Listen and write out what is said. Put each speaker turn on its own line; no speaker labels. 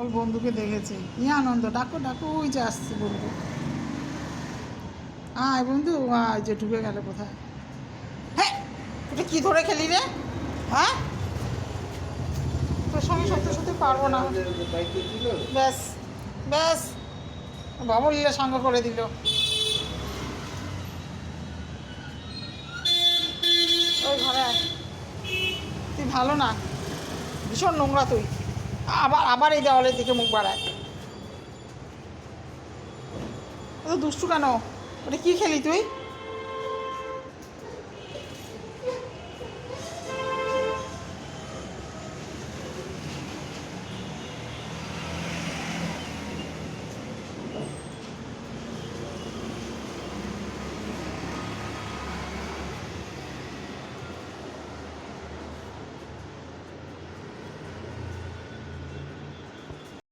ওই বন্ধুকে দেখেছে, কি আনন্দ! ডাকো ডাকো, ওই যে আসছে বন্ধু। আয় বন্ধু, আয়, যে ঢুকে গেল কোথায়। হ্যাঁ, এটা কি ধরে খেলি রে? হ্যাঁ, তোর সঙ্গে সত্যি সত্যি পারবো না। ব্যাস ব্যাস, বাবুলীলা সঙ্গ করে দিল। ওই ঘরে আয়। তুই ভালো না, ভীষণ নোংরা তুই। আবার আবার এই দেওয়ালের দিকে মুখ বাড়ায়। ও তো দুষ্টু কেন? ওটা কী খেলি তুই?